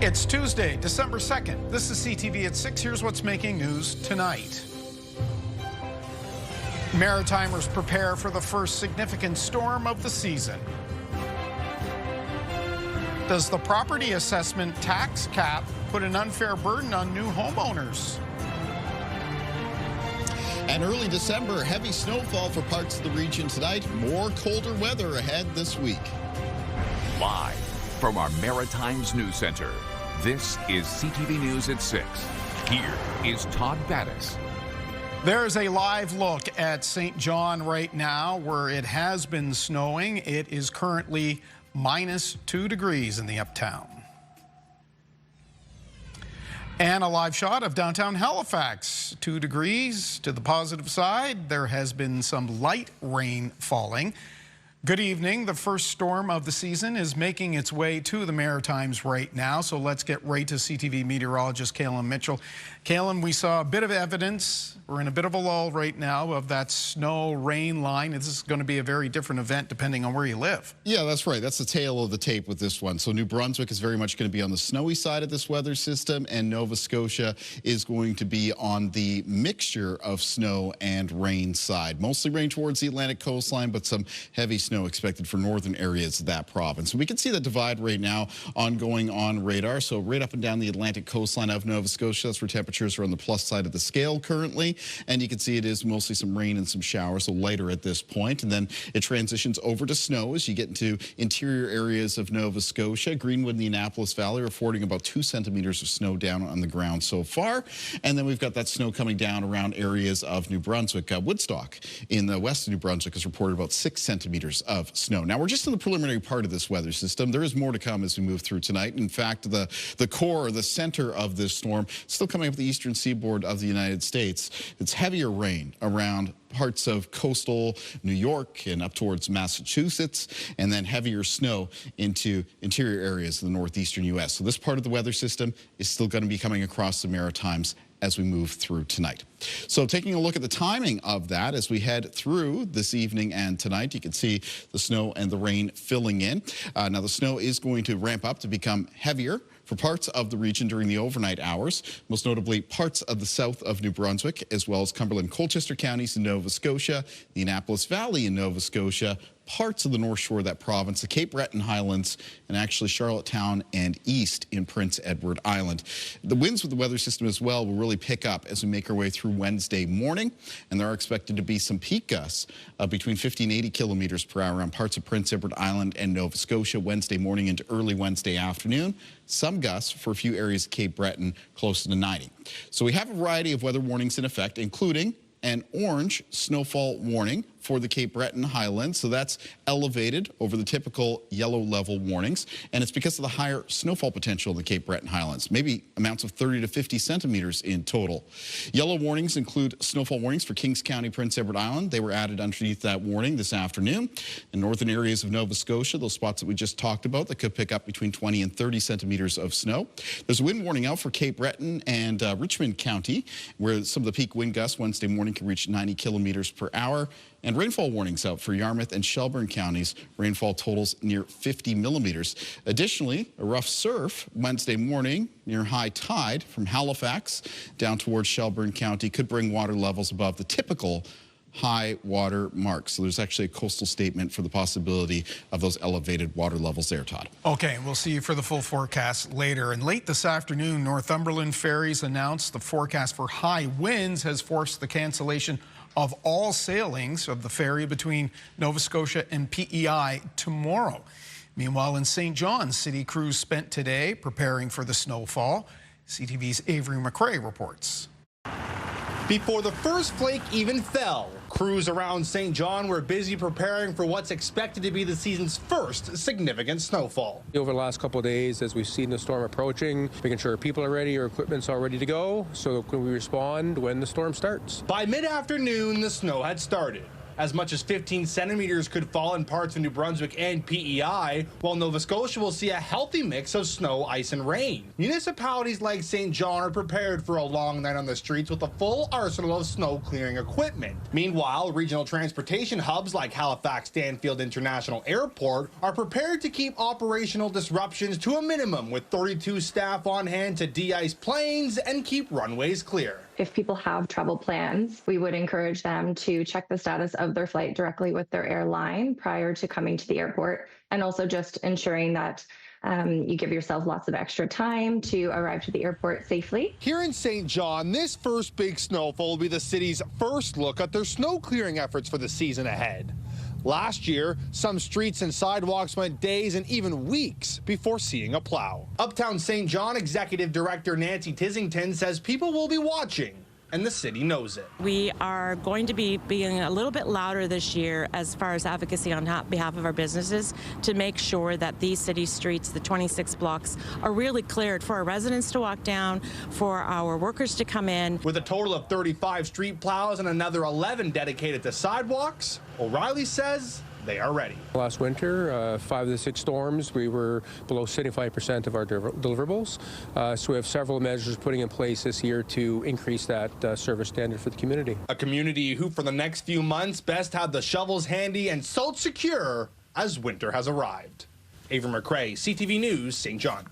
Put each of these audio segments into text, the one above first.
It's Tuesday, December 2nd. This is CTV at 6. Here's what's making news tonight. Maritimers prepare for the first significant storm of the season. Does the property assessment tax cap put an unfair burden on new homeowners? And early December, heavy snowfall for parts of the region tonight. More colder weather ahead this week. Live from our Maritimers News Center, this is CTV News at 6. Here is Todd Battis. There's a live look at St. John right now where it has been snowing. It is currently -2 degrees in the uptown. And a live shot of downtown Halifax. 2 degrees to the positive side. There has been some light rain falling. Good evening. The first storm of the season is making its way to the Maritimes right now. So let's get right to CTV meteorologist Kalen Mitchell. Kalen, we saw a bit of evidence. We're in a bit of a lull right now of that snow rain line. This is going to be a very different event depending on where you live. Yeah, that's right. That's the tail of the tape with this one. So New Brunswick is very much going to be on the snowy side of this weather system, and Nova Scotia is going to be on the mixture of snow and rain side. Mostly rain towards the Atlantic coastline, but some heavy snow expected for northern areas of that province. So we can see the divide right now ongoing on radar. So right up and down the Atlantic coastline of Nova Scotia, that's where temperatures are on the plus side of the scale currently. And you can see it is mostly some rain and some showers, so lighter at this point. And then it transitions over to snow as you get into interior areas of Nova Scotia. Greenwood and the Annapolis Valley are affording about 2 centimeters of snow down on the ground so far. And then we've got that snow coming down around areas of New Brunswick. Woodstock in the west of New Brunswick has reported about 6 centimeters of snow. Now, we're just in the preliminary part of this weather system. There is more to come as we move through tonight. In fact, the core, the center of this storm, still coming up the eastern seaboard of the United States. It's heavier rain around parts of coastal New York and up towards Massachusetts, and then heavier snow into interior areas of the northeastern U.S. So this part of the weather system is still going to be coming across the Maritimes as we move through tonight. So taking a look at the timing of that as we head through this evening and tonight, you can see the snow and the rain filling in. Now the snow is going to ramp up to become heavier for parts of the region during the overnight hours, most notably parts of the south of New Brunswick, as well as Cumberland, Colchester counties in Nova Scotia, the Annapolis Valley in Nova Scotia, parts of the north shore of that province, the Cape Breton Highlands, and actually Charlottetown and east in Prince Edward Island. The winds with the weather system as well will really pick up as we make our way through Wednesday morning, and there are expected to be some peak gusts of between 50 and 80 kilometers per hour on parts of Prince Edward Island and Nova Scotia Wednesday morning into early Wednesday afternoon. Some gusts for a few areas of Cape Breton close to 90. So we have a variety of weather warnings in effect, including an orange snowfall warning for the Cape Breton Highlands. So that's elevated over the typical yellow level warnings. And it's because of the higher snowfall potential in the Cape Breton Highlands, maybe amounts of 30 to 50 centimeters in total. Yellow warnings include snowfall warnings for Kings County, Prince Edward Island. They were added underneath that warning this afternoon. In northern areas of Nova Scotia, those spots that we just talked about that could pick up between 20 and 30 centimeters of snow. There's a wind warning out for Cape Breton and Richmond County, where some of the peak wind gusts Wednesday morning can reach 90 kilometers per hour. And rainfall warnings out for Yarmouth and Shelburne counties. Rainfall totals near 50 millimeters. Additionally, a rough surf Wednesday morning near high tide from Halifax down towards Shelburne County could bring water levels above the typical high water mark. So there's actually a coastal statement for the possibility of those elevated water levels there, Todd. Okay, we'll see you for the full forecast later. And late this afternoon, Northumberland Ferries announced the forecast for high winds has forced the cancellation of all sailings of the ferry between Nova Scotia and PEI tomorrow. Meanwhile, in St. John, city crews spent today preparing for the snowfall. CTV's Avery McRae reports. Before the first flake even fell, crews around St. John were busy preparing for what's expected to be the season's first significant snowfall. Over the last couple of days, as we've seen the storm approaching, making sure people are ready, our equipment's all ready to go, so that we respond when the storm starts. By mid-afternoon, the snow had started. As much as 15 centimeters could fall in parts of New Brunswick and PEI, while Nova Scotia will see a healthy mix of snow, ice, and rain. Municipalities like St. John are prepared for a long night on the streets with a full arsenal of snow clearing equipment. Meanwhile, regional transportation hubs like Halifax Stanfield International Airport are prepared to keep operational disruptions to a minimum, with 32 staff on hand to de-ice planes and keep runways clear. If people have travel plans, we would encourage them to check the status of their flight directly with their airline prior to coming to the airport, and also just ensuring that you give yourself lots of extra time to arrive to the airport safely. Here in St. John, this first big snowfall will be the city's first look at their snow clearing efforts for the season ahead. Last year, some streets and sidewalks went days and even weeks before seeing a plow. Uptown St. John Executive Director Nancy Tissington says people will be watching, and the city knows it. We are going to be being a little bit louder this year as far as advocacy on behalf of our businesses to make sure that these city streets, the 26 blocks, are really cleared for our residents to walk down, for our workers to come in. With a total of 35 street plows and another 11 dedicated to sidewalks, O'Reilly says they are ready. Last winter, 5 of the 6 storms, we were below 75% of our deliverables. So we have several measures putting in place this year to increase that service standard for the community. A community who, for the next few months, best have the shovels handy and salt secure as winter has arrived. Avery McRae, CTV News, St. John.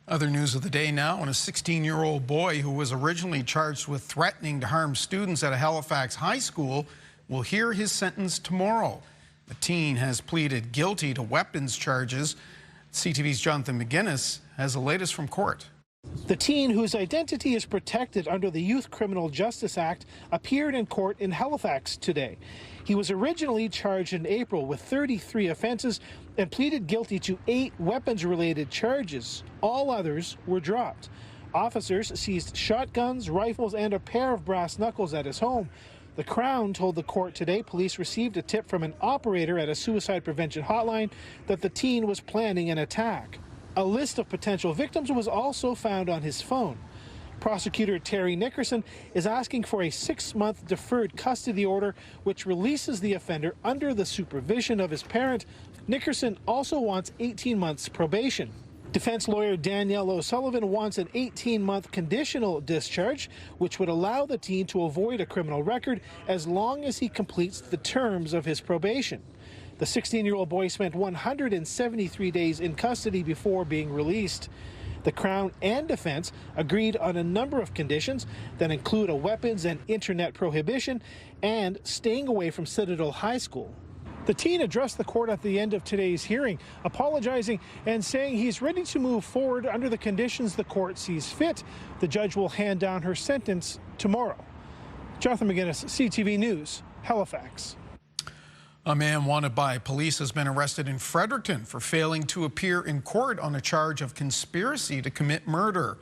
Other news of the day now, and a 16-year-old boy who was originally charged with threatening to harm students at a Halifax high school will hear his sentence tomorrow. The teen has pleaded guilty to weapons charges. CTV's Jonathan McGuinness has the latest from court. The teen, whose identity is protected under the Youth Criminal Justice Act, appeared in court in Halifax today. He was originally charged in April with 33 offenses and pleaded guilty to 8 weapons-related charges. All others were dropped. Officers seized shotguns, rifles, and a pair of brass knuckles at his home. The Crown told the court today police received a tip from an operator at a suicide prevention hotline that the teen was planning an attack. A list of potential victims was also found on his phone. Prosecutor Terry Nickerson is asking for a 6-month deferred custody order, which releases the offender under the supervision of his parent. Nickerson also wants 18 months probation. Defense lawyer Danielle O'Sullivan wants an 18-month conditional discharge, which would allow the teen to avoid a criminal record as long as he completes the terms of his probation. The 16-year-old boy spent 173 days in custody before being released. The Crown and defense agreed on a number of conditions that include a weapons and internet prohibition and staying away from Citadel High School. The teen addressed the court at the end of today's hearing, apologizing and saying he's ready to move forward under the conditions the court sees fit. The judge will hand down her sentence tomorrow. Jonathan McGuinness, CTV News, Halifax. A man wanted by police has been arrested in Fredericton for failing to appear in court on a charge of conspiracy to commit murder.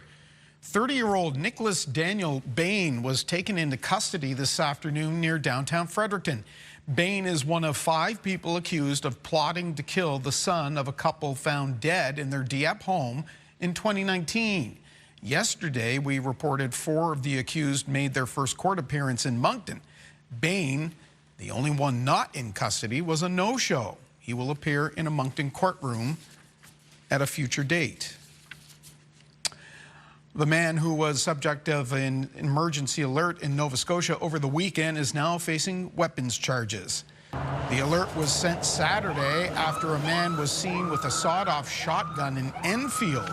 30-year-old Nicholas Daniel Bain was taken into custody this afternoon near downtown Fredericton. Bain is one of 5 people accused of plotting to kill the son of a couple found dead in their Dieppe home in 2019. Yesterday, we reported 4 of the accused made their first court appearance in Moncton. Bain, the only one not in custody, was a no-show. He will appear in a Moncton courtroom at a future date. The man who was subject of an emergency alert in Nova Scotia over the weekend is now facing weapons charges. The alert was sent Saturday after a man was seen with a sawed-off shotgun in Enfield.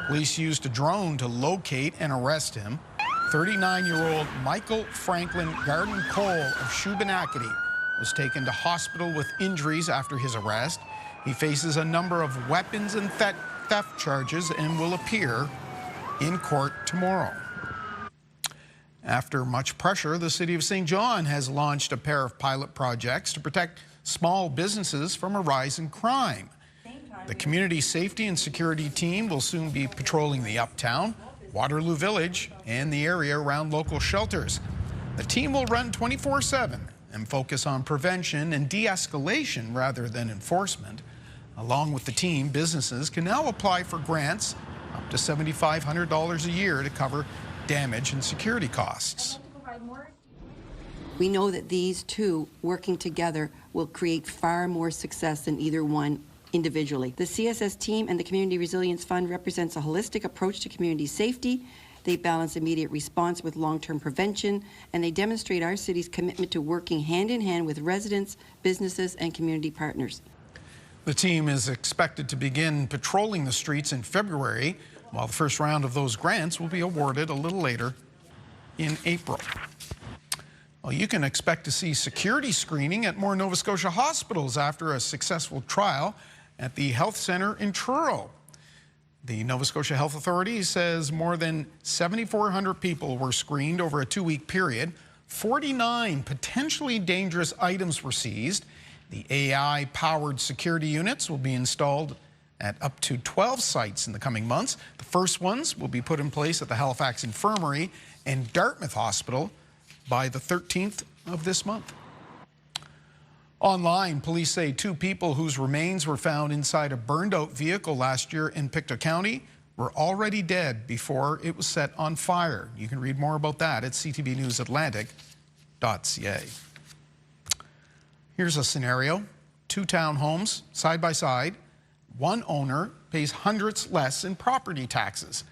Police used a drone to locate and arrest him. 39-year-old Michael Franklin Garden-Cole of Shubenacadie was taken to hospital with injuries after his arrest. He faces a number of weapons and theft charges and will appear in court tomorrow. After much pressure, the City of St. John has launched a pair of pilot projects to protect small businesses from a rise in crime. The Community Safety and Security team will soon be patrolling the Uptown, Waterloo Village, and the area around local shelters. The team will run 24/7 and focus on prevention and de-escalation rather than enforcement. Along with the team, businesses can now apply for grants up to $7,500 a year to cover damage and security costs. We know that these two working together will create far more success than either one individually. The CSS team and the Community Resilience Fund represents a holistic approach to community safety. They balance immediate response with long-term prevention, and they demonstrate our city's commitment to working hand-in-hand with residents, businesses, and community partners. The team is expected to begin patrolling the streets in February, while the first round of those grants will be awarded a little later in April. Well, you can expect to see security screening at more Nova Scotia hospitals after a successful trial at the health center in Truro. The Nova Scotia Health Authority says more than 7,400 people were screened over a 2-week period. 49 potentially dangerous items were seized. The AI-powered security units will be installed at up to 12 sites in the coming months. The first ones will be put in place at the Halifax Infirmary and Dartmouth Hospital by the 13th of this month. Online, police say 2 people whose remains were found inside a burned-out vehicle last year in Pictou County were already dead before it was set on fire. You can read more about that at ctvnewsatlantic.ca. Here's a scenario. 2 townhomes side by side. One owner pays hundreds less in property taxes.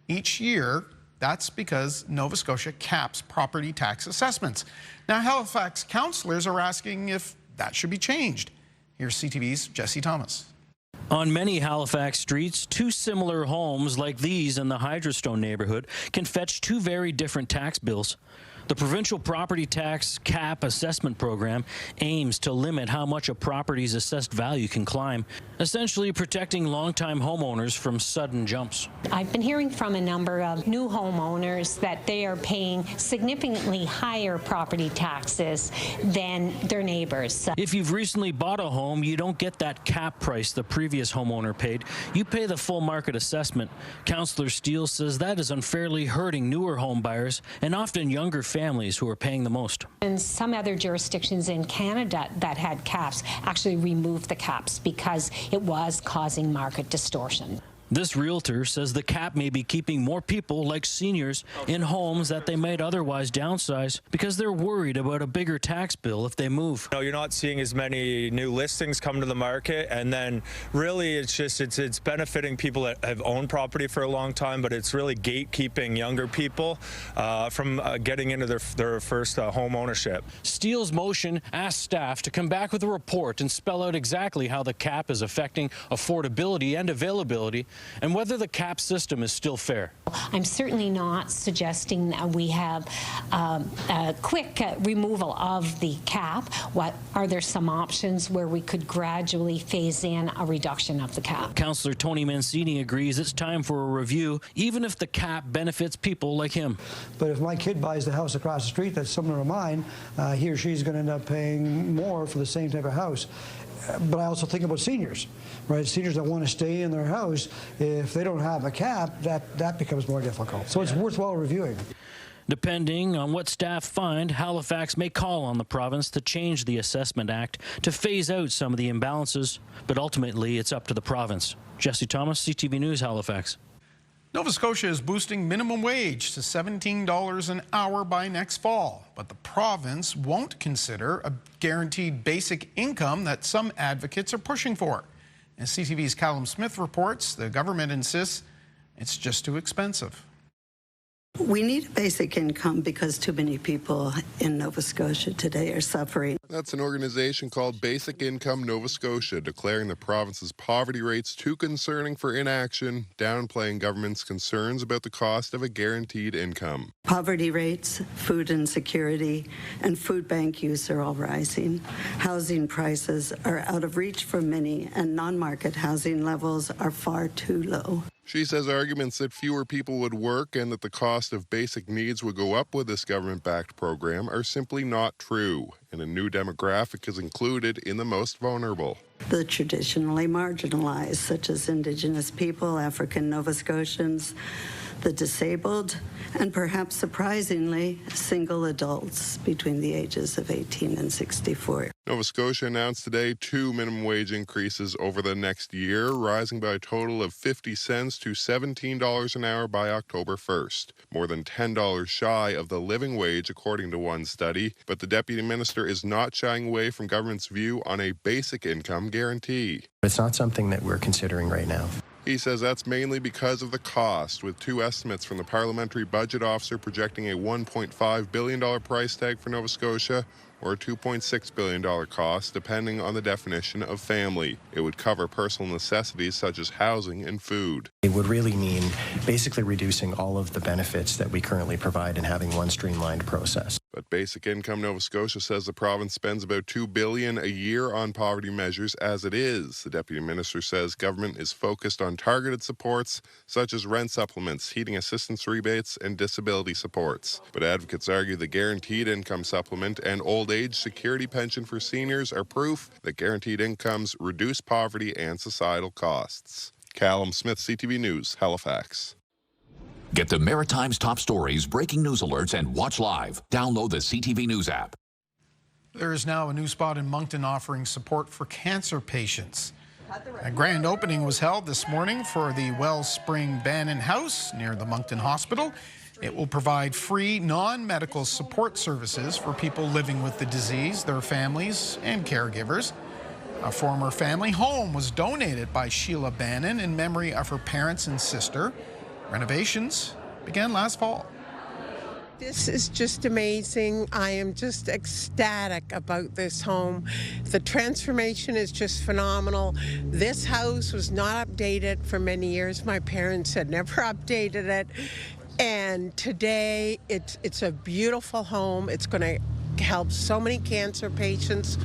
Each year, that's because Nova Scotia caps property tax assessments. Now, Halifax councillors are asking if that should be changed. Here's CTV's Jesse Thomas. On many Halifax streets, 2 similar homes like these in the Hydrostone neighborhood can fetch 2 very different tax bills. The provincial property tax cap assessment program aims to limit how much a property's assessed value can climb, essentially protecting longtime homeowners from sudden jumps. I've been hearing from a number of new homeowners that they are paying significantly higher property taxes than their neighbors. If you've recently bought a home, you don't get that cap price the previous homeowner paid. You pay the full market assessment. Councillor Steele says that is unfairly hurting newer home buyers and often younger families who are paying the most. And some other jurisdictions in Canada that had caps actually removed the caps because it was causing market distortion. This realtor says the cap may be keeping more people like seniors in homes that they might otherwise downsize because they're worried about a bigger tax bill if they move. You're not seeing as many new listings come to the market, and then really it's benefiting people that have owned property for a long time, but it's really gatekeeping younger people from getting into their first home ownership. Steele's motion asks staff to come back with a report and spell out exactly how the cap is affecting affordability and availability, and whether the cap system is still fair. I'm certainly not suggesting that we have a quick removal of the cap. Are there some options where we could gradually phase in a reduction of the cap? Councillor Tony Mancini agrees it's time for a review, even if the cap benefits people like him. But if my kid buys the house across the street that's similar to mine, he or she's going to end up paying more for the same type of house. But I also think about seniors, right? Seniors that want to stay in their house, if they don't have a cap, that becomes more difficult. So it's worthwhile reviewing. Depending on what staff find, Halifax may call on the province to change the Assessment Act to phase out some of the imbalances, but ultimately it's up to the province. Jesse Thomas, CTV News, Halifax. Nova Scotia is boosting minimum wage to $17 an hour by next fall, but the province won't consider a guaranteed basic income that some advocates are pushing for. As CTV's Callum Smith reports, the government insists it's just too expensive. We need a basic income because too many people in Nova Scotia today are suffering. That's an organization called Basic Income Nova Scotia, declaring the province's poverty rates too concerning for inaction, downplaying government's concerns about the cost of a guaranteed income. Poverty rates, food insecurity, and food bank use are all rising. Housing prices are out of reach for many, and non-market housing levels are far too low. She says arguments that fewer people would work and that the cost of basic needs would go up with this government-backed program are simply not true, and a new demographic is included in the most vulnerable. The traditionally marginalized, such as Indigenous people, African Nova Scotians, the disabled, and perhaps surprisingly, single adults between the ages of 18 and 64. Nova Scotia announced today 2 minimum wage increases over the next year, rising by a total of 50 cents to $17 an hour by October 1st. More than $10 shy of the living wage, according to one study. But the Deputy Minister is not shying away from government's view on a basic income guarantee. It's not something that we're considering right now. He says that's mainly because of the cost, with 2 estimates from the Parliamentary Budget Officer projecting a $1.5 billion price tag for Nova Scotia, or a $2.6 billion cost, depending on the definition of family. It would cover personal necessities such as housing and food. It would really mean basically reducing all of the benefits that we currently provide and having one streamlined process. But Basic Income Nova Scotia says the province spends about $2 billion a year on poverty measures as it is. The Deputy Minister says government is focused on targeted supports such as rent supplements, heating assistance rebates, and disability supports. But advocates argue the Guaranteed Income Supplement and Old Age Security Pension for seniors are proof that guaranteed incomes reduce poverty and societal costs. Callum Smith, CTV News, Halifax. Get the Maritimes' top stories, breaking news alerts, and watch live. Download the CTV News app. There is now a new spot in Moncton offering support for cancer patients. A grand opening was held this morning for the Wellspring Bannon House near the Moncton Hospital. It will provide free, non-medical support services for people living with the disease, their families, and caregivers. A former family home was donated by Sheila Bannon in memory of her parents and sister. Renovations began last fall. This is just amazing. I am just ecstatic about this home. The transformation is just phenomenal. This house was not updated for many years. My parents had never updated it. And today it's a beautiful home. It's going to help so many cancer patients.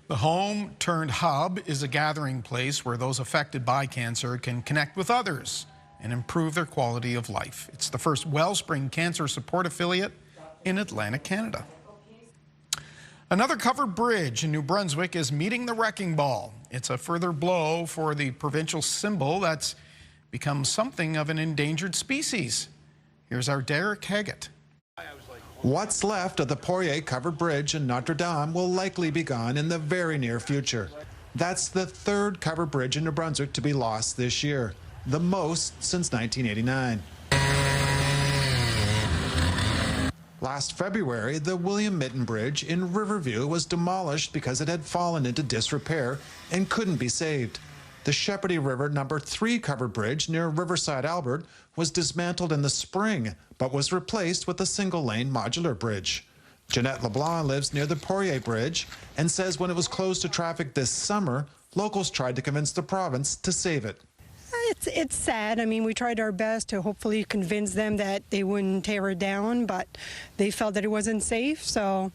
The home turned hub is a gathering place where those affected by cancer can connect with others and improve their quality of life. It's the first Wellspring Cancer Support affiliate in Atlantic Canada. Another covered bridge in New Brunswick is meeting the wrecking ball. It's a further blow for the provincial symbol that's become something of an endangered species. Here's our Derek Haggett. What's left of the Poirier covered bridge in Notre Dame will likely be gone in the very near future. That's the third covered bridge in New Brunswick to be lost this year, the most since 1989. Last February, the William Mitten Bridge in Riverview was demolished because it had fallen into disrepair and couldn't be saved. The Shepardy River No. 3 covered bridge near Riverside, Albert, was dismantled in the spring, but was replaced with a single-lane modular bridge. Jeanette LeBlanc lives near the Poirier Bridge and says when it was closed to traffic this summer, locals tried to convince the province to save it. It's sad. I mean, we tried our best to hopefully convince them that they wouldn't tear it down, but they felt that it wasn't safe, so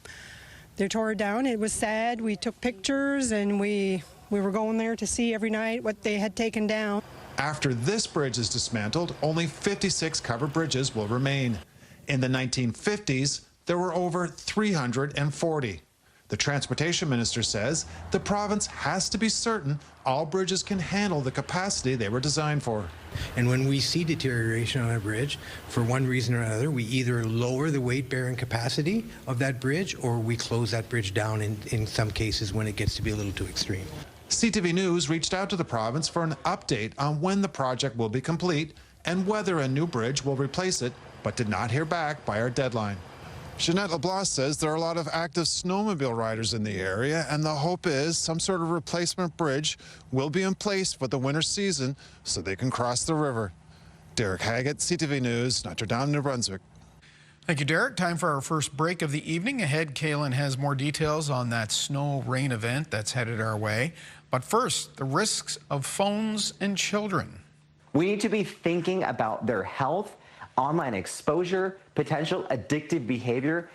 they tore it down. It was sad. We took pictures, and we were going there to see every night what they had taken down. After this bridge is dismantled, only 56 covered bridges will remain. In the 1950s, there were over 340. The transportation minister says the province has to be certain all bridges can handle the capacity they were designed for. And when we see deterioration on a bridge, for one reason or another, we either lower the weight-bearing capacity of that bridge or we close that bridge down in some cases when it gets to be a little too extreme. CTV News reached out to the province for an update on when the project will be complete and whether a new bridge will replace it, but did not hear back by our deadline. Jeanette LeBlanc says there are a lot of active snowmobile riders in the area, and the hope is some sort of replacement bridge will be in place for the winter season so they can cross the river. Derek Haggett, CTV News, Notre Dame, New Brunswick. Thank you, Derek. Time for our first break of the evening. Ahead, Kaylin has more details on that snow rain event that's headed our way. But first, the risks of phones and children. We need to be thinking about their health, online exposure, potential addictive behavior.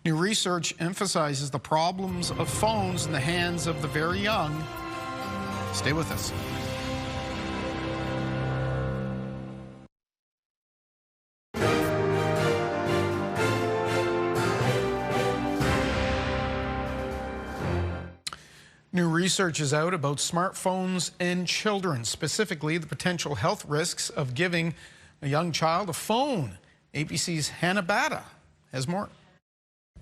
New research emphasizes the problems of phones in the hands of the very young. Stay with us. New research is out about smartphones and children, specifically the potential health risks of giving a young child a phone. ABC's Hannah Batta has more.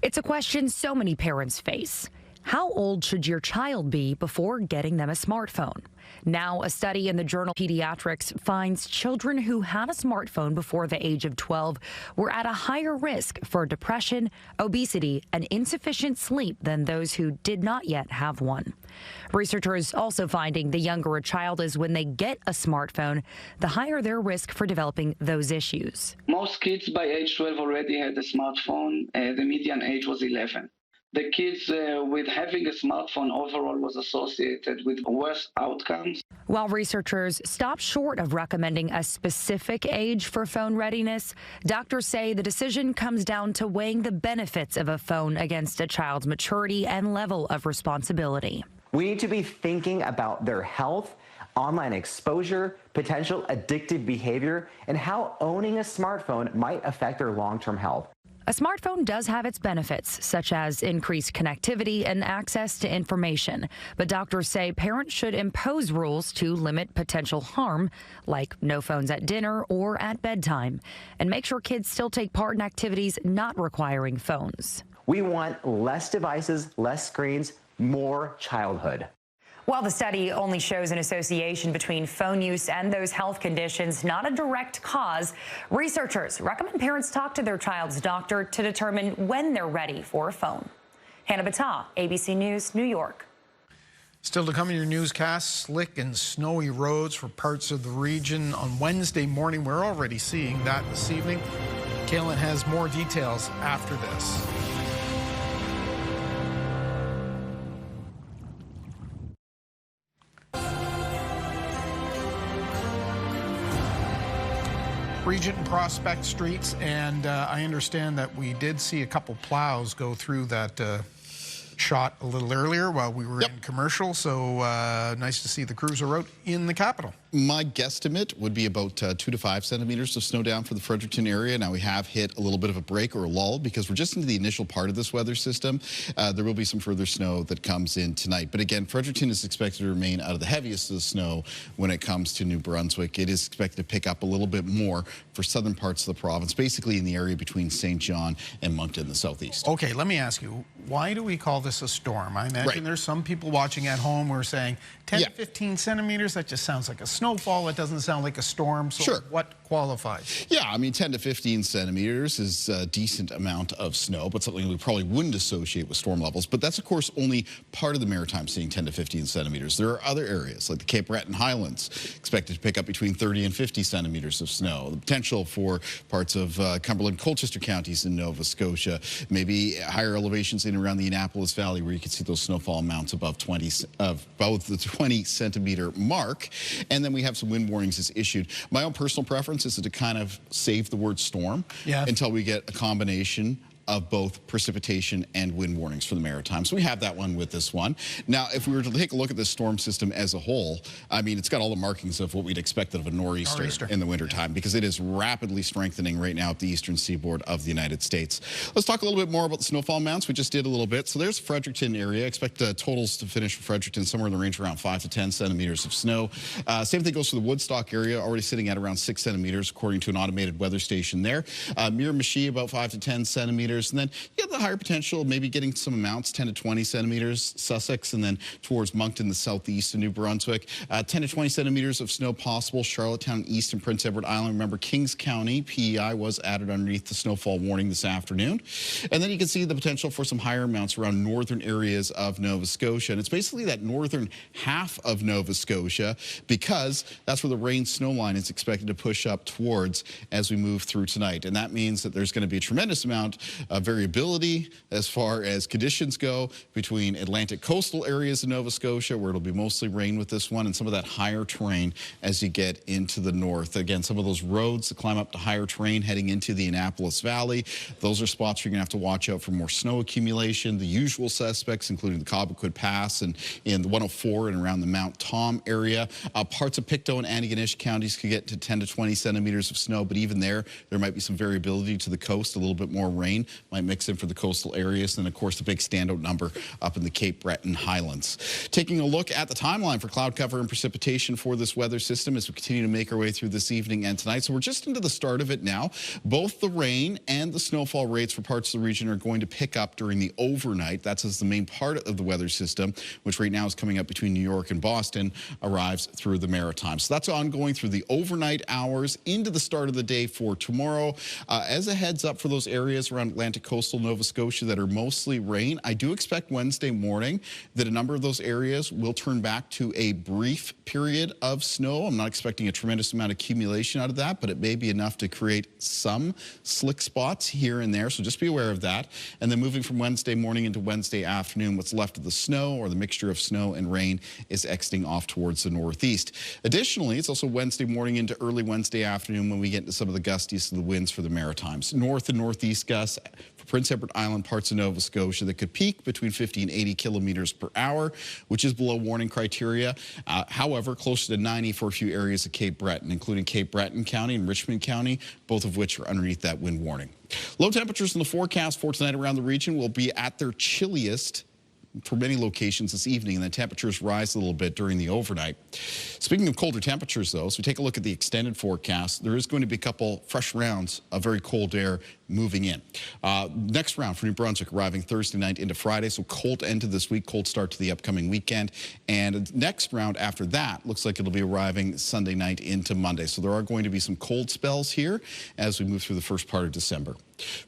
It's a question so many parents face. How old should your child be before getting them a smartphone? Now, a study in the journal Pediatrics finds children who had a smartphone before the age of 12 were at a higher risk for depression, obesity, and insufficient sleep than those who did not yet have one. Researchers also finding the younger a child is when they get a smartphone, the higher their risk for developing those issues. Most kids by age 12 already had a smartphone. The median age was 11. The kids with having a smartphone overall was associated with worse outcomes. While researchers stop short of recommending a specific age for phone readiness, doctors say the decision comes down to weighing the benefits of a phone against a child's maturity and level of responsibility. We need to be thinking about their health, online exposure, potential addictive behavior, and how owning a smartphone might affect their long-term health. A smartphone does have its benefits, such as increased connectivity and access to information. But doctors say parents should impose rules to limit potential harm, like no phones at dinner or at bedtime, and make sure kids still take part in activities not requiring phones. We want less devices, less screens, more childhood. While the study only shows an association between phone use and those health conditions, not a direct cause, researchers recommend parents talk to their child's doctor to determine when they're ready for a phone. Hannah Battah, ABC News, New York. Still to come in your newscast, slick and snowy roads for parts of the region on Wednesday morning. We're already seeing that this evening. Kaylin has more details after this. Regent and Prospect Streets, and I understand that we did see a couple plows go through that shot a little earlier while we were in commercial, so nice to see the cruiser route in the capital. My guesstimate would be about 2 to 5 centimeters of snow down for the Fredericton area. Now we have hit a little bit of a break or a lull because we're just into the initial part of this weather system. There will be some further snow that comes in tonight. But again, Fredericton is expected to remain out of the heaviest of the snow when it comes to New Brunswick. It is expected to pick up a little bit more for southern parts of the province, basically in the area between St. John and Moncton in the southeast. Okay, let me ask you, why do we call this a storm? I imagine there's some people watching at home who are saying 10 to 15 centimeters, that just sounds like a snowfall. It doesn't sound like a storm. So what qualifies? Yeah, I mean, 10 to 15 centimeters is a decent amount of snow, but something we probably wouldn't associate with storm levels. But that's, of course, only part of the Maritime seeing 10 to 15 centimeters. There are other areas, like the Cape Breton Highlands, expected to pick up between 30 and 50 centimeters of snow. The potential for parts of Cumberland, Colchester counties in Nova Scotia, maybe higher elevations in and around the Annapolis Valley, where you can see those snowfall amounts above the 20 centimeter mark. And then we have some wind warnings is issued. My own personal preference is to kind of save the word storm until we get a combination of both precipitation and wind warnings for the Maritime. So we have that one with this one. Now, if we were to take a look at this storm system as a whole, I mean, it's got all the markings of what we'd expect of a nor'easter in the wintertime because it is rapidly strengthening right now at the eastern seaboard of the United States. Let's talk a little bit more about the snowfall amounts. We just did a little bit. So there's Fredericton area. I expect totals to finish for Fredericton somewhere in the range around 5 to 10 centimeters of snow. Same thing goes for the Woodstock area, already sitting at around 6 centimeters, according to an automated weather station there. Miramichi, about 5 to 10 centimeters. And then you have the higher potential of maybe getting some amounts, 10 to 20 centimeters, Sussex, and then towards Moncton, the southeast of New Brunswick. 10 to 20 centimeters of snow possible, Charlottetown, East, and Prince Edward Island. Remember, Kings County, PEI was added underneath the snowfall warning this afternoon. And then you can see the potential for some higher amounts around northern areas of Nova Scotia. And it's basically that northern half of Nova Scotia because that's where the rain snow line is expected to push up towards as we move through tonight. And that means that there's going to be a tremendous amount of variability as far as conditions go between Atlantic coastal areas of Nova Scotia, where it'll be mostly rain with this one, and some of that higher terrain as you get into the north. Again, some of those roads that climb up to higher terrain heading into the Annapolis Valley, those are spots you're going to have to watch out for more snow accumulation. The usual suspects, including the Cobequid Pass and in the 104 and around the Mount Tom area. Parts of Pictou and Antigonish counties could get to 10 to 20 centimeters of snow, but even there might be some variability to the coast, a little bit more rain. might mix in for the coastal areas. And, of course, the big standout number up in the Cape Breton Highlands. Taking a look at the timeline for cloud cover and precipitation for this weather system as we continue to make our way through this evening and tonight. So we're just into the start of it now. Both the rain and the snowfall rates for parts of the region are going to pick up during the overnight. That's as the main part of the weather system, which right now is coming up between New York and Boston, arrives through the Maritimes. So that's ongoing through the overnight hours into the start of the day for tomorrow. As a heads up for those areas around Atlantic coastal Nova Scotia that are mostly rain, I do expect Wednesday morning that a number of those areas will turn back to a brief period of snow. I'm not expecting a tremendous amount of accumulation out of that, but it may be enough to create some slick spots here and there. So just be aware of that. And then moving from Wednesday morning into Wednesday afternoon, what's left of the snow or the mixture of snow and rain is exiting off towards the northeast. Additionally, it's also Wednesday morning into early Wednesday afternoon when we get into some of the gustiest of the winds for the Maritimes. North and northeast gusts for Prince Edward Island, parts of Nova Scotia that could peak between 50 and 80 kilometers per hour, which is below warning criteria. However, closer to 90 for a few areas of Cape Breton, including Cape Breton County and Richmond County, both of which are underneath that wind warning. Low temperatures in the forecast for tonight around the region will be at their chilliest for many locations this evening, and then temperatures rise a little bit during the overnight. Speaking of colder temperatures, though, so we take a look at the extended forecast. There is going to be a couple fresh rounds of very cold air moving in. Next round for New Brunswick arriving Thursday night into Friday, so cold end to this week, cold start to the upcoming weekend. And next round after that looks like it'll be arriving Sunday night into Monday. So there are going to be some cold spells here as we move through the first part of December.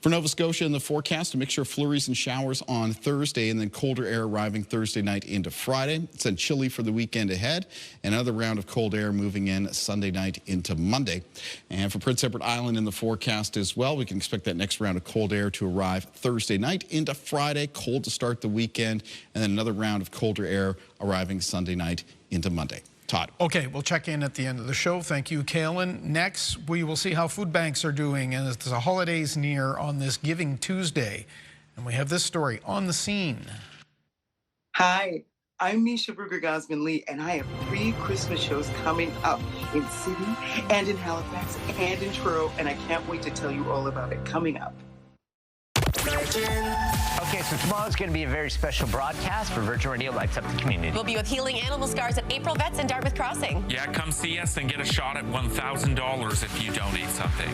For Nova Scotia in the forecast, a mixture of flurries and showers on Thursday, and then colder air arriving Thursday night into Friday. It's then chilly for the weekend ahead. Another round of cold air moving in Sunday night into Monday. And for Prince Edward Island in the forecast as well, we can expect that next round of cold air to arrive Thursday night into Friday, cold to start the weekend, and then another round of colder air arriving Sunday night into Monday. Todd. Okay, we'll check in at the end of the show. Thank you, Kaylin. Next, we will see how food banks are doing as the holidays near on this Giving Tuesday. And we have this story on the scene. Hi, I'm Misha Bruger-Gosman-Lee, and I have 3 Christmas shows coming up in Sydney and in Halifax and in Truro, and I can't wait to tell you all about it coming up. Okay, so tomorrow's going to be a very special broadcast for Virgin Radio Lights Up the Community. We'll be with Healing Animal Scars at April Vets and Dartmouth Crossing. Yeah, come see us and get a shot at $1,000 if you donate something.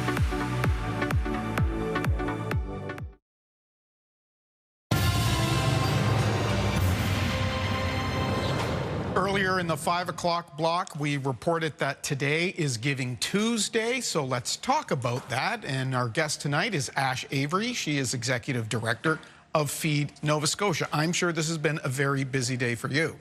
Earlier in the 5 o'clock block, we reported that today is Giving Tuesday, so let's talk about that. And our guest tonight is Ash Avery. She is Executive Director of Feed Nova Scotia. I'm sure this has been a very busy day for you.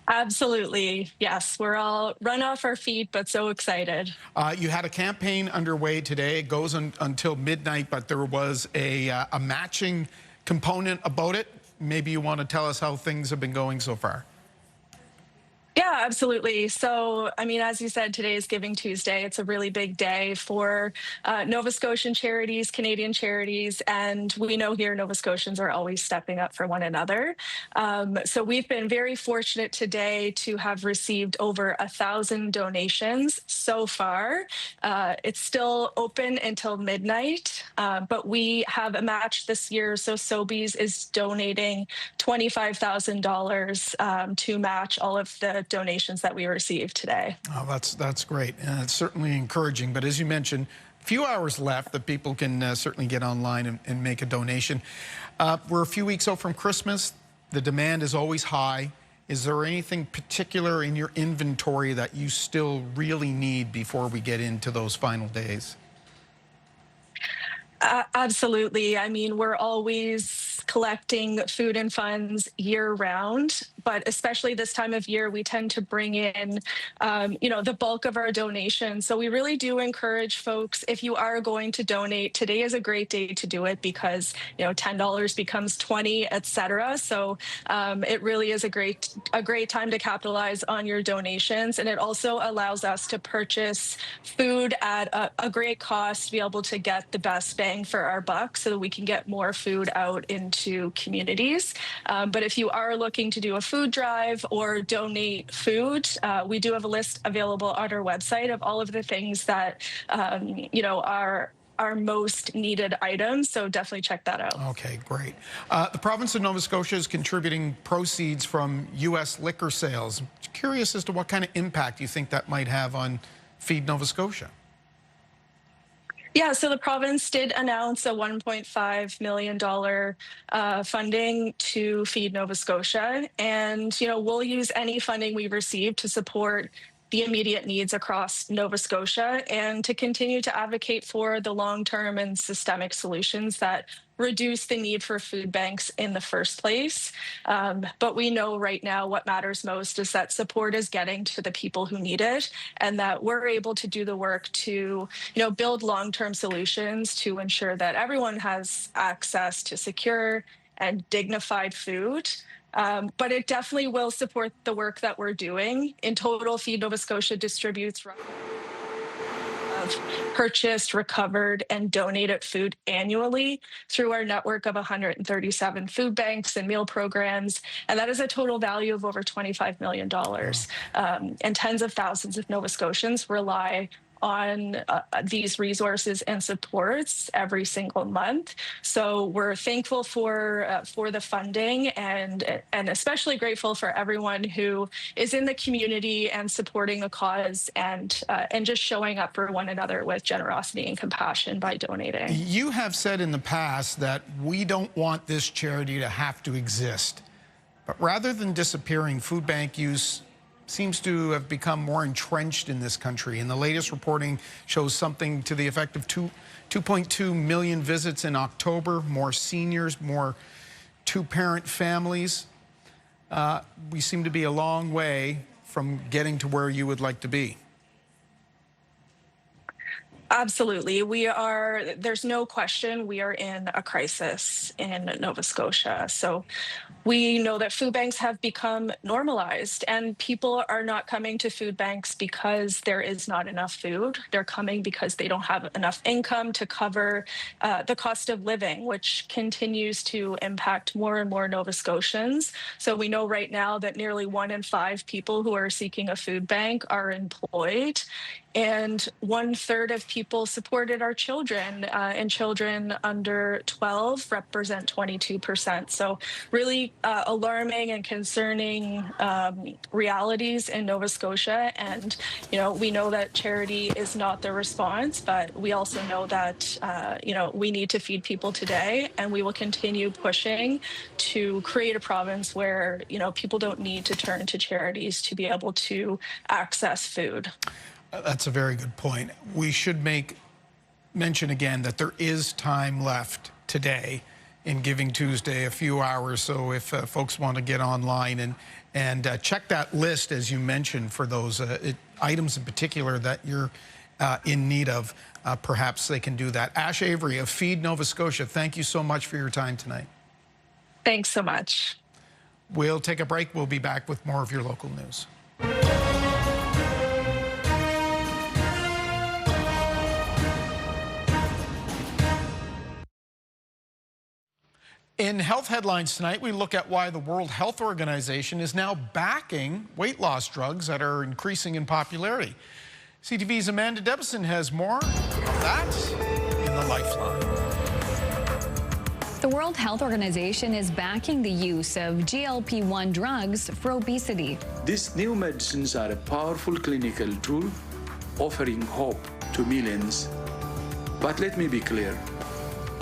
Absolutely. Yes, we're all run off our feet, but so excited. You had a campaign underway today. It goes until midnight, but there was a matching component about it. Maybe you want to tell us how things have been going so far. Yeah, absolutely. So, I mean, as you said, today is Giving Tuesday. It's a really big day for Nova Scotian charities, Canadian charities, and we know here Nova Scotians are always stepping up for one another. So we've been very fortunate today to have received over 1,000 donations so far. It's still open until midnight, but we have a match this year. So Sobeys is donating $25,000 to match all of the donations that we received today. Oh, that's great. It's certainly encouraging. But as you mentioned, a few hours left that people can certainly get online and make a donation. We're a few weeks out from Christmas. The demand is always high. Is there anything particular in your inventory that you still really need before we get into those final days? Absolutely. I mean, we're always collecting food and funds year round, but especially this time of year, we tend to bring in, the bulk of our donations. So we really do encourage folks, if you are going to donate, today is a great day to do it because, $10 becomes $20, et cetera. So it really is a great time to capitalize on your donations. And it also allows us to purchase food at a great cost to be able to get the best bang for our buck so that we can get more food out into communities. But if you are looking to do a food drive or donate food, we do have a list available on our website of all of the things that, are our most needed items. So definitely check that out. Okay, great. The province of Nova Scotia is contributing proceeds from U.S. liquor sales. Curious as to what kind of impact you think that might have on Feed Nova Scotia. Yeah, so the province did announce a $1.5 million funding to Feed Nova Scotia. And, we'll use any funding we receive to support the immediate needs across Nova Scotia and to continue to advocate for the long-term and systemic solutions that reduce the need for food banks in the first place. But we know right now what matters most is that support is getting to the people who need it, and that we're able to do the work to, build long-term solutions to ensure that everyone has access to secure and dignified food. But it definitely will support the work that we're doing. In total, Feed Nova Scotia distributes of purchased, recovered, and donated food annually through our network of 137 food banks and meal programs. And that is a total value of over $25 million. And tens of thousands of Nova Scotians rely on these resources and supports every single month. So we're thankful for the funding and especially grateful for everyone who is in the community and supporting the cause and just showing up for one another with generosity and compassion by donating. You have said in the past that we don't want this charity to have to exist. But rather than disappearing, food bank use seems to have become more entrenched in this country. And the latest reporting shows something to the effect of 2.2 million visits in October, more seniors, more two-parent families. We seem to be a long way from getting to where you would like to be. Absolutely. There's no question we are in a crisis in Nova Scotia. So we know that food banks have become normalized, and people are not coming to food banks because there is not enough food. They're coming because they don't have enough income to cover the cost of living, which continues to impact more and more Nova Scotians. So we know right now that nearly 1 in 5 people who are seeking a food bank are employed. And 1/3 of people supported our children, and children under 12 represent 22%. So really alarming and concerning realities in Nova Scotia. And, we know that charity is not the response, but we also know that, we need to feed people today, and we will continue pushing to create a province where, people don't need to turn to charities to be able to access food. That's a very good point. We should mention again that there is time left today in Giving Tuesday, a few hours. So if folks want to get online and check that list, as you mentioned, for those items in particular that you're in need of, perhaps they can do that. Ash Avery of Feed Nova Scotia, thank you so much for your time tonight. Thanks so much. We'll take a break. We'll be back with more of your local news. In health headlines tonight, we look at why the World Health Organization is now backing weight loss drugs that are increasing in popularity. CTV's Amanda Debison has more of that in the Lifeline. The World Health Organization is backing the use of GLP-1 drugs for obesity. These new medicines are a powerful clinical tool offering hope to millions. But let me be clear.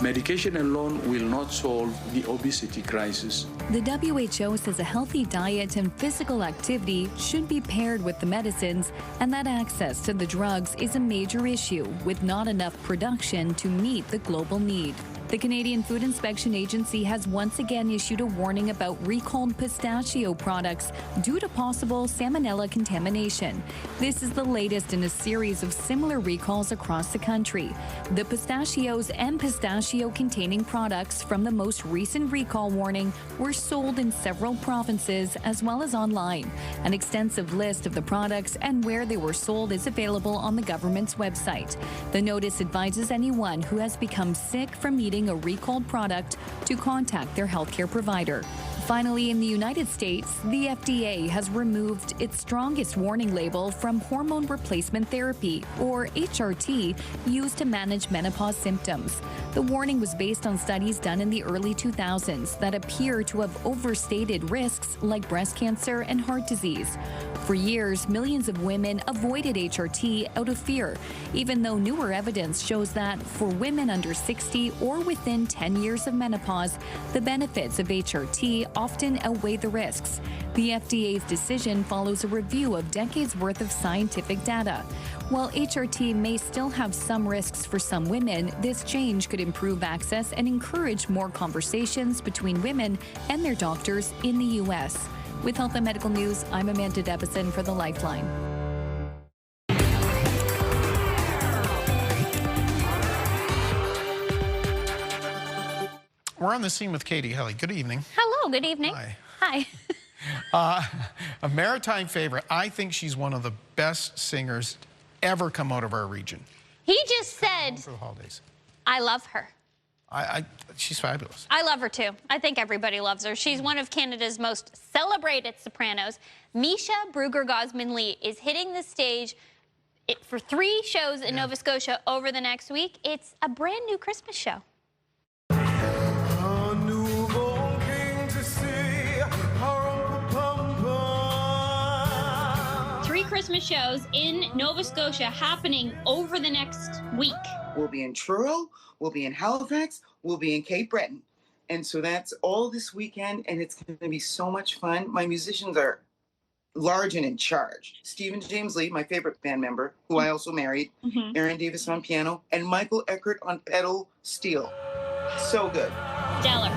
Medication alone will not solve the obesity crisis. The WHO says a healthy diet and physical activity should be paired with the medicines, and that access to the drugs is a major issue, with not enough production to meet the global need. The Canadian Food Inspection Agency has once again issued a warning about recalled pistachio products due to possible salmonella contamination. This is the latest in a series of similar recalls across the country. The pistachios and pistachio-containing products from the most recent recall warning were sold in several provinces as well as online. An extensive list of the products and where they were sold is available on the government's website. The notice advises anyone who has become sick from eating a recalled product to contact their healthcare provider. Finally, in the United States, the FDA has removed its strongest warning label from hormone replacement therapy, or HRT, used to manage menopause symptoms. The warning was based on studies done in the early 2000s that appear to have overstated risks like breast cancer and heart disease. For years, millions of women avoided HRT out of fear, even though newer evidence shows that for women under 60 or within 10 years of menopause, the benefits of HRT often outweigh the risks. The FDA's decision follows a review of decades worth of scientific data. While HRT may still have some risks for some women, this change could improve access and encourage more conversations between women and their doctors in the U.S. With Health and Medical News, I'm Amanda Debison for The Lifeline. We're on the scene with Katie Helly. Good evening. Hello, good evening. Hi. A Maritime favorite. I think she's one of the best singers ever come out of our region. He just said, for the holidays. I love her. She's fabulous. I love her too. I think everybody loves her. She's one of Canada's most celebrated sopranos. Misha Bruegger-Gosman-Lee is hitting the stage for 3 shows in Nova Scotia over the next week. It's a brand new Christmas show. 3 Christmas shows in Nova Scotia happening over the next week. We'll be in Truro, we'll be in Halifax, we'll be in Cape Breton. And so that's all this weekend, and it's going to be so much fun. My musicians are large and in charge. Stephen James Lee, my favorite band member, who I also married, Aaron Davis on piano, and Michael Eckert on pedal steel. So good. Stellar.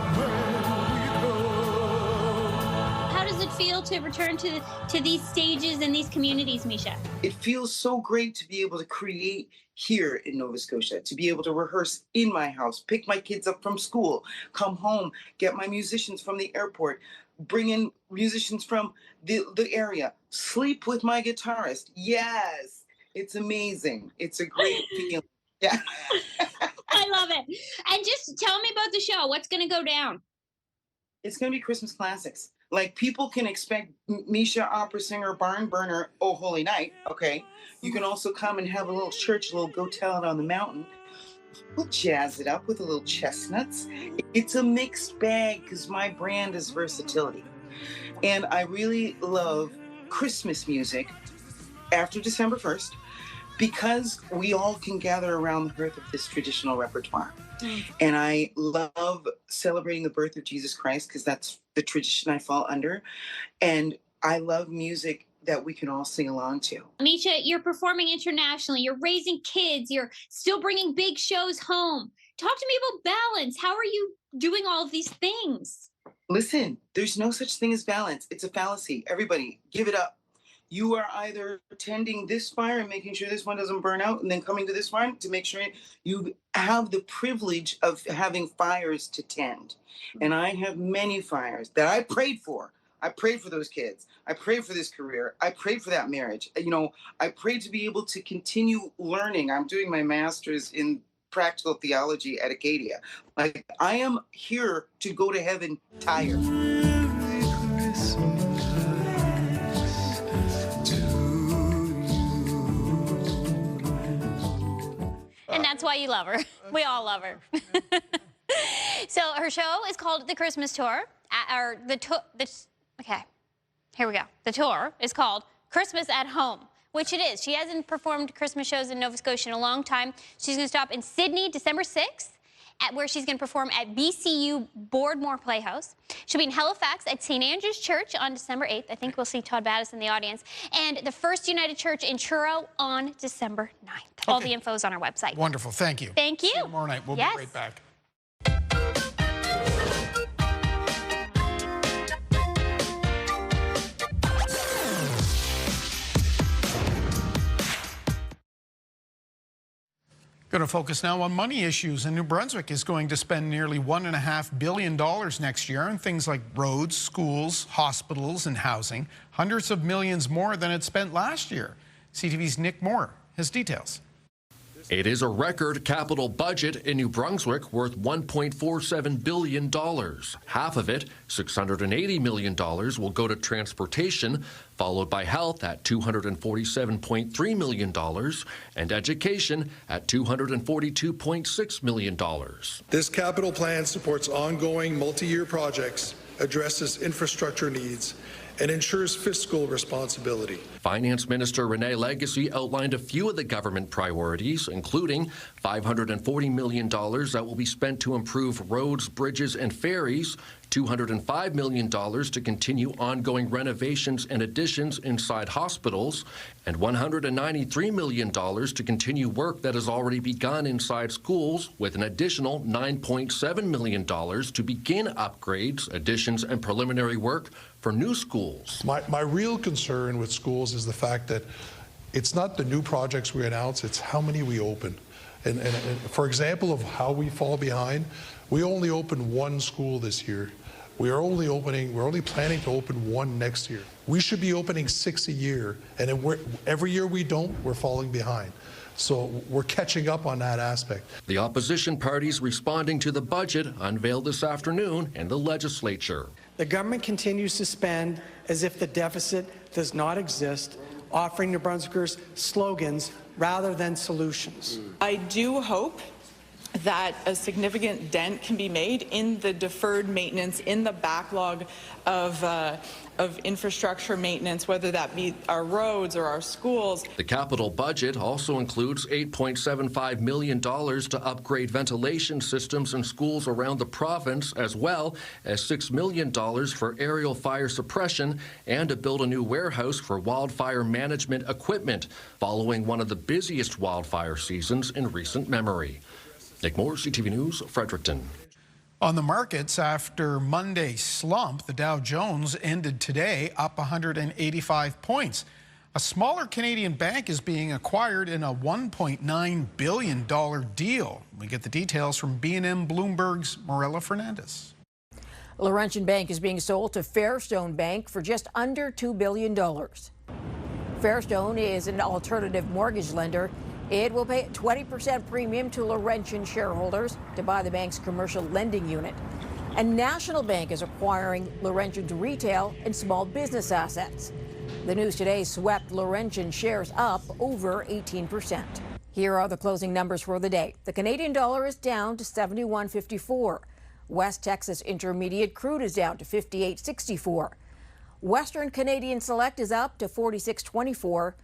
How does it feel to return to these stages and these communities, Misha? It feels so great to be able to create here in Nova Scotia, to be able to rehearse in my house, pick my kids up from school, come home, get my musicians from the airport, bring in musicians from the area, sleep with my guitarist. Yes, it's amazing. It's a great feeling. Yeah. I love it. And just tell me about the show. What's going to go down? It's going to be Christmas classics. Like, people can expect Misha, opera singer, barn burner, Oh Holy Night, okay? You can also come and have a little church, a little go tell it on the mountain. We'll jazz it up with a little chestnuts. It's a mixed bag because my brand is versatility. And I really love Christmas music after December 1st because we all can gather around the hearth of this traditional repertoire. And I love celebrating the birth of Jesus Christ because that's the tradition I fall under. And I love music that we can all sing along to. Misha, you're performing internationally. You're raising kids. You're still bringing big shows home. Talk to me about balance. How are you doing all of these things? Listen, there's no such thing as balance. It's a fallacy. Everybody, give it up. You are either tending this fire and making sure this one doesn't burn out and then coming to this one to make sure you have the privilege of having fires to tend. And I have many fires that I prayed for. I prayed for those kids. I prayed for this career. I prayed for that marriage. You know, I prayed to be able to continue learning. I'm doing my master's in practical theology at Acadia. Like, I am here to go to heaven tired. And that's why you love her. We all love her. So her show is called The Christmas Tour. Okay, here we go. The tour is called Christmas at Home, which it is. She hasn't performed Christmas shows in Nova Scotia in a long time. She's going to stop in Sydney December 6th, where she's going to perform at BCU Boardmore Playhouse. She'll be in Halifax at St. Andrew's Church on December 8th. I think we'll see Todd Battis in the audience. And the First United Church in Truro on December 9th. Okay. All the info is on our website. Wonderful. Thank you. Thank you. See you tomorrow night. We'll be right back. Going to focus now on money issues. And New Brunswick is going to spend nearly $1.5 billion next year on things like roads, schools, hospitals, and housing. Hundreds of millions more than it spent last year. CTV's Nick Moore has details. It is a record capital budget in New Brunswick worth $1.47 billion. Half of it, $680 million, will go to transportation, followed by health at $247.3 million and education at $242.6 million. This capital plan supports ongoing multi-year projects, addresses infrastructure needs, and ensures fiscal responsibility. Finance Minister Renee Legacy outlined a few of the government priorities, including $540 million that will be spent to improve roads, bridges, and ferries, $205 million to continue ongoing renovations and additions inside hospitals, and $193 million to continue work that has already begun inside schools, with an additional $9.7 million to begin upgrades, additions, and preliminary work for new schools. My real concern with schools is the fact that it's not the new projects we announce, it's how many we open. And for example of how we fall behind, we only opened one school this year. We're only planning to open one next year. We should be opening 6 a year, and every year we don't, we're falling behind. So we're catching up on that aspect. The opposition parties responding to the budget unveiled this afternoon in the legislature. The government continues to spend as if the deficit does not exist, offering New Brunswickers slogans rather than solutions. I do hope that a significant dent can be made in the deferred maintenance, in the backlog of infrastructure maintenance, whether that be our roads or our schools. The capital budget also includes $8.75 million to upgrade ventilation systems in schools around the province, as well as $6 million for aerial fire suppression and to build a new warehouse for wildfire management equipment, following one of the busiest wildfire seasons in recent memory. Nick Moore, CTV News, Fredericton. On the markets, after Monday's slump, the Dow Jones ended today up 185 points. A smaller Canadian bank is being acquired in a $1.9 billion deal. We get the details from B&M Bloomberg's Morella Fernandez. Laurentian Bank is being sold to Fairstone Bank for just under $2 billion. Fairstone is an alternative mortgage lender. It will pay a 20% premium to Laurentian shareholders to buy the bank's commercial lending unit. And National Bank is acquiring Laurentian's retail and small business assets. The news today swept Laurentian shares up over 18%. Here are the closing numbers for the day. The Canadian dollar is down to 71.54. West Texas Intermediate crude is down to 58.64. Western Canadian Select is up to 46.24.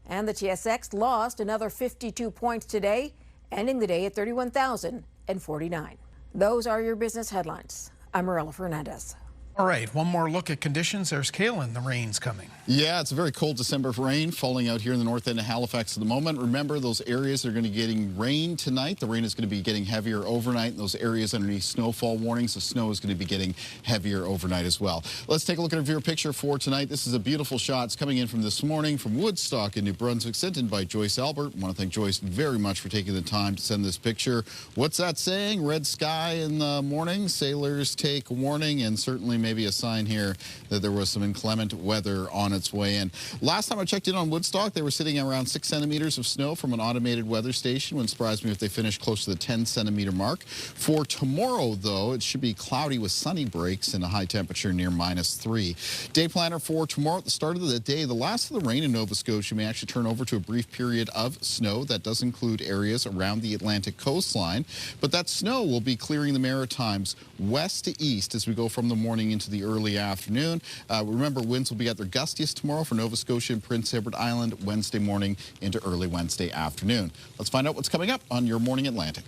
And the TSX lost another 52 points today, ending the day at 31,049. Those are your business headlines. I'm Morella Fernandez. All right, one more look at conditions. There's Kaylin. The rain's coming. Yeah, it's a very cold December rain falling out here in the north end of Halifax at the moment. Remember, those areas that are going to be getting rain tonight. The rain is going to be getting heavier overnight. Those areas underneath snowfall warnings, the snow is going to be getting heavier overnight as well. Let's take a look at our viewer picture for tonight. This is a beautiful shot. It's coming in from this morning from Woodstock in New Brunswick, sent in by Joyce Albert. I want to thank Joyce very much for taking the time to send this picture. What's that saying? Red sky in the morning. Sailors take warning, and certainly maybe a sign here that there was some inclement weather on its way in. Last time I checked in on Woodstock, they were sitting at around 6 centimeters of snow from an automated weather station. Wouldn't surprise me if they finished close to the 10-centimeter mark. For tomorrow, though, it should be cloudy with sunny breaks and a high temperature near -3. Day planner for tomorrow at the start of the day. The last of the rain in Nova Scotia may actually turn over to a brief period of snow. That does include areas around the Atlantic coastline. But that snow will be clearing the Maritimes west to east as we go from the morning into the early afternoon. Remember, winds will be at their gustiest tomorrow for Nova Scotia and Prince Edward Island Wednesday morning into early Wednesday afternoon. Let's find out what's coming up on Your Morning Atlantic.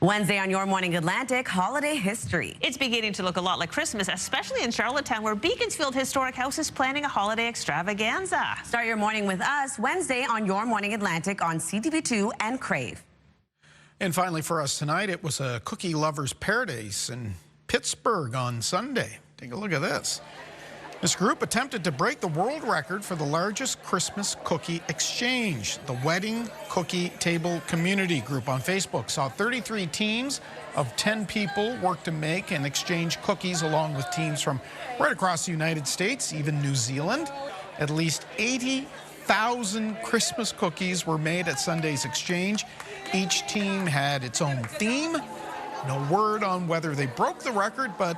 Wednesday on Your Morning Atlantic, holiday history. It's beginning to look a lot like Christmas, especially in Charlottetown, where Beaconsfield Historic House is planning a holiday extravaganza. Start your morning with us Wednesday on Your Morning Atlantic on CTV2 and Crave. And finally for us tonight, it was a cookie lover's paradise in Pittsburgh on Sunday. Take a look at this. This group attempted to break the world record for the largest Christmas cookie exchange. The Wedding Cookie Table Community Group on Facebook saw 33 teams of 10 people work to make and exchange cookies, along with teams from right across the United States, even New Zealand. At least 80,000 Christmas cookies were made at Sunday's exchange. Each team had its own theme. No word on whether they broke the record, but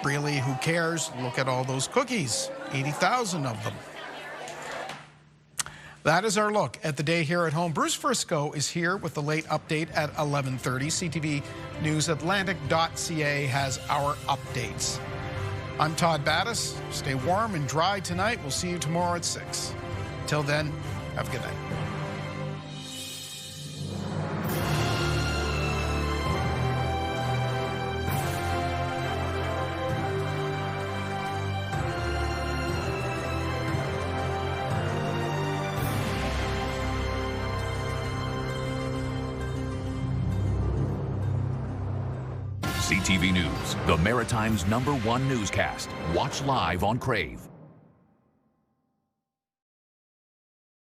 really, who cares? Look at all those cookies, 80,000 of them. That is our look at the day here at home. Bruce Frisco is here with the late update at 11:30. CTV News Atlantic.ca has our updates. I'm Todd Battis. Stay warm and dry tonight. We'll see you tomorrow at 6. Till then, have a good night. CTV News, the Maritime's #1 newscast. Watch live on Crave.